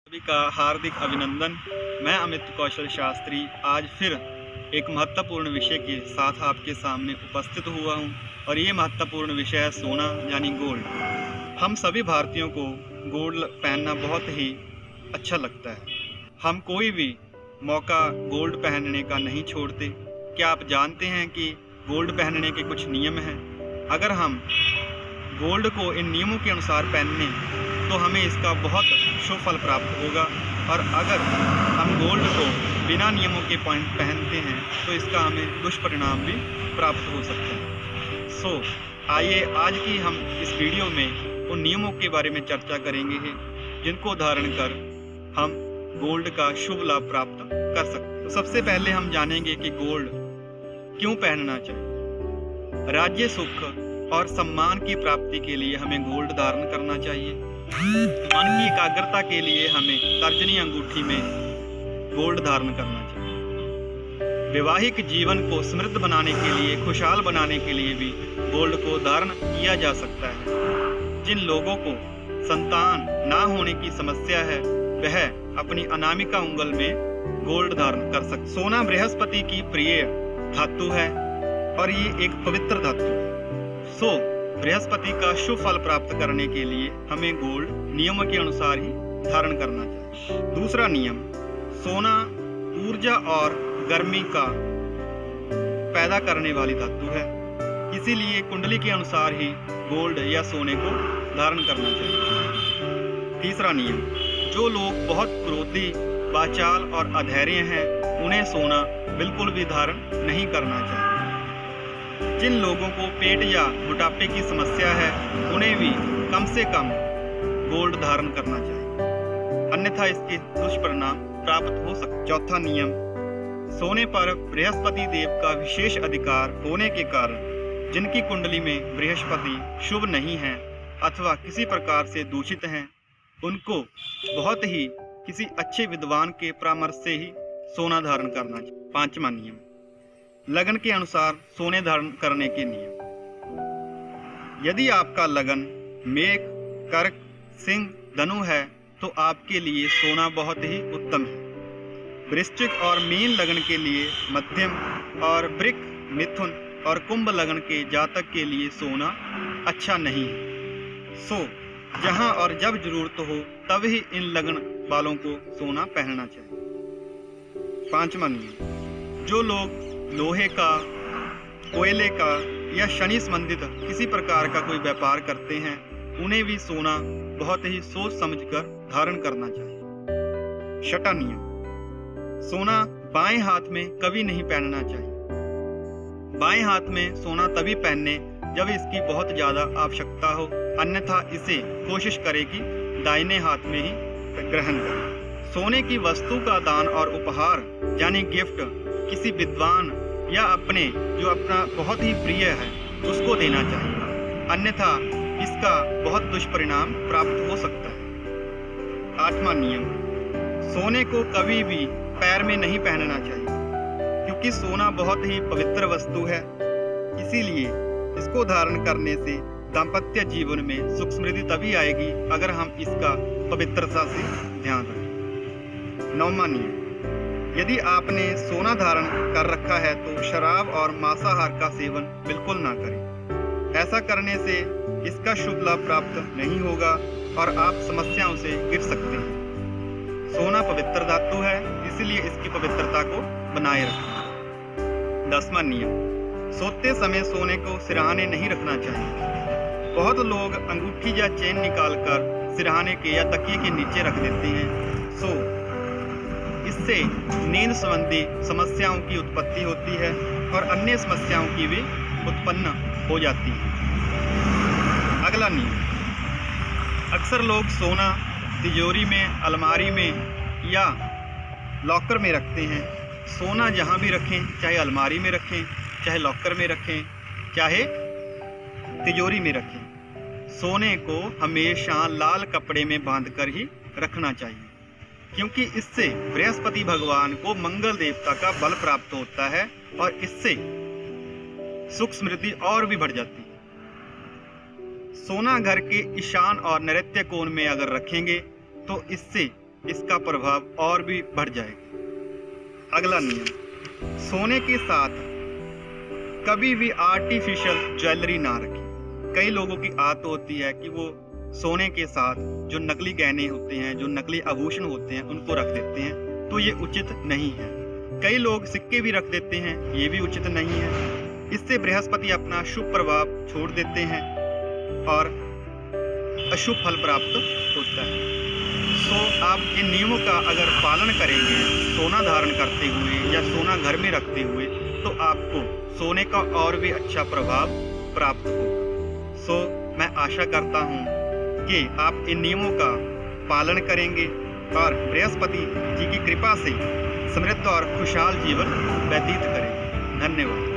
सभी का हार्दिक अभिनंदन। मैं अमित कौशल शास्त्री आज फिर एक महत्वपूर्ण विषय के साथ आपके सामने उपस्थित हुआ हूं और ये महत्वपूर्ण विषय है सोना यानी गोल्ड। हम सभी भारतीयों को गोल्ड पहनना बहुत ही अच्छा लगता है। हम कोई भी मौका गोल्ड पहनने का नहीं छोड़ते। क्या आप जानते हैं कि गोल्ड पहनने के कुछ नियम हैं? अगर हम गोल्ड को इन नियमों के अनुसार पहने तो हमें इसका बहुत शुभ फल प्राप्त होगा, और अगर हम गोल्ड को बिना नियमों के पहनते हैं तो इसका हमें दुष्परिणाम भी प्राप्त हो सकता है। आइए आज की हम इस वीडियो में उन नियमों के बारे में चर्चा करेंगे जिनको धारण कर हम गोल्ड का शुभ लाभ प्राप्त कर सकते हैं। तो सबसे पहले हम जानेंगे कि गोल्ड क्यों पहनना चाहिए। राज्य सुख और सम्मान की प्राप्ति के लिए हमें गोल्ड धारण करना चाहिए। मन की एकाग्रता के लिए हमें तर्जनी अंगूठी में गोल्ड धारण करना चाहिए। वैवाहिक जीवन को समृद्ध बनाने के लिए, खुशहाल बनाने के लिए भी गोल्ड को धारण किया जा सकता है। जिन लोगों को संतान ना होने की समस्या है वह अपनी अनामिका उंगल में गोल्ड धारण कर सकते। सोना बृहस्पति की प्रिय धातु है और ये एक पवित्र धातु है। बृहस्पति का शुभ फल प्राप्त करने के लिए हमें गोल्ड नियमों के अनुसार ही धारण करना चाहिए। दूसरा नियम, सोना ऊर्जा और गर्मी का पैदा करने वाली धातु है, इसीलिए कुंडली के अनुसार ही गोल्ड या सोने को धारण करना चाहिए। तीसरा नियम, जो लोग बहुत क्रोधी, वाचाल और अधैर्य हैं उन्हें सोना बिल्कुल भी धारण नहीं करना चाहिए। जिन लोगों को पेट या मोटापे की समस्या है उन्हें भी कम से कम गोल्ड धारण करना चाहिए, अन्यथा इसके दुष्परिणाम प्राप्त हो सकते। चौथा नियम, सोने पर बृहस्पति देव का विशेष अधिकार होने के कारण जिनकी कुंडली में बृहस्पति शुभ नहीं है अथवा किसी प्रकार से दूषित हैं उनको बहुत ही किसी अच्छे विद्वान के परामर्श से ही सोना धारण करना चाहिए। पांचवा नियम, लगन के अनुसार सोने धारण करने के नियम। यदि आपका लगन मेष, कर्क, सिंह, धनु है तो आपके लिए सोना बहुत ही उत्तम है। वृश्चिक और मीन लगन के लिए मध्यम, और वृक, मिथुन और कुंभ लगन के जातक के लिए सोना अच्छा नहीं है। जहां और जब जरूरत हो तब ही इन लगन वालों को सोना पहनना चाहिए। पांचवा नियम, जो लोग लोहे का, कोयले का या शनि संबंधित किसी प्रकार का कोई व्यापार करते हैं उन्हें भी सोना बहुत ही सोच समझकर धारण करना चाहिए। छठा नियम, सोना बाएं हाथ में कभी नहीं पहनना चाहिए। बाएं हाथ में सोना तभी पहने जब इसकी बहुत ज्यादा आवश्यकता हो, अन्यथा इसे कोशिश करें कि दाहिने हाथ में ही ग्रहण करें। सोने की वस्तु का दान और उपहार यानी गिफ्ट किसी विद्वान या अपने जो अपना बहुत ही प्रिय है उसको देना चाहिए, अन्यथा इसका बहुत दुष्परिणाम प्राप्त हो सकता है। आठवां नियम, सोने को कभी भी पैर में नहीं पहनना चाहिए क्योंकि सोना बहुत ही पवित्र वस्तु है, इसीलिए इसको धारण करने से दाम्पत्य जीवन में सुख समृद्धि तभी आएगी अगर हम इसका पवित्रता से ध्यान रखें। नौवां नियम, यदि आपने सोना धारण कर रखा है तो शराब और मांसाहार का सेवन बिल्कुल ना करें। ऐसा करने से इसका शुभ लाभ प्राप्त नहीं होगा और आप समस्याओं से गिर सकते हैं। सोना पवित्र धातु है, इसलिए इसकी पवित्रता को बनाए रखें। 10वां नियम, सोते समय सोने को सिरहाने नहीं रखना चाहिए। बहुत लोग अंगूठी या चेन निकालकर सिरहाने के या तकिए के नीचे रख देते हैं। इससे नींद संबंधी समस्याओं की उत्पत्ति होती है और अन्य समस्याओं की भी उत्पन्न हो जाती है। अगला नियम, अक्सर लोग सोना तिजोरी में, अलमारी में या लॉकर में रखते हैं। सोना जहां भी रखें, चाहे अलमारी में रखें, चाहे लॉकर में रखें, चाहे तिजोरी में रखें, सोने को हमेशा लाल कपड़े में बांधकर ही रखना चाहिए क्योंकि इससे बृहस्पति भगवान को मंगल देवता का बल प्राप्त होता है और इससे सुख समृद्धि और भी बढ़ जाती है। सोना घर के ईशान और नैऋत्य कोण में अगर रखेंगे तो इससे इसका प्रभाव और भी बढ़ जाएगा। अगला नियम, सोने के साथ कभी भी आर्टिफिशियल ज्वेलरी ना रखें। कई लोगों की आदत होती है कि वो सोने के साथ जो नकली गहने होते हैं, जो नकली आभूषण होते हैं, उनको रख देते हैं, तो ये उचित नहीं है। कई लोग सिक्के भी रख देते हैं, ये भी उचित नहीं है। इससे बृहस्पति अपना शुभ प्रभाव छोड़ देते हैं और अशुभ फल प्राप्त होता है। सो आप इन नियमों का अगर पालन करेंगे, सोना धारण करते हुए या सोना घर में रखते हुए, तो आपको सोने का और भी अच्छा प्रभाव प्राप्त होगा। सो मैं आशा करता हूँ कि आप इन नियमों का पालन करेंगे और बृहस्पति जी की कृपा से समृद्ध और खुशहाल जीवन व्यतीत करेंगे। धन्यवाद।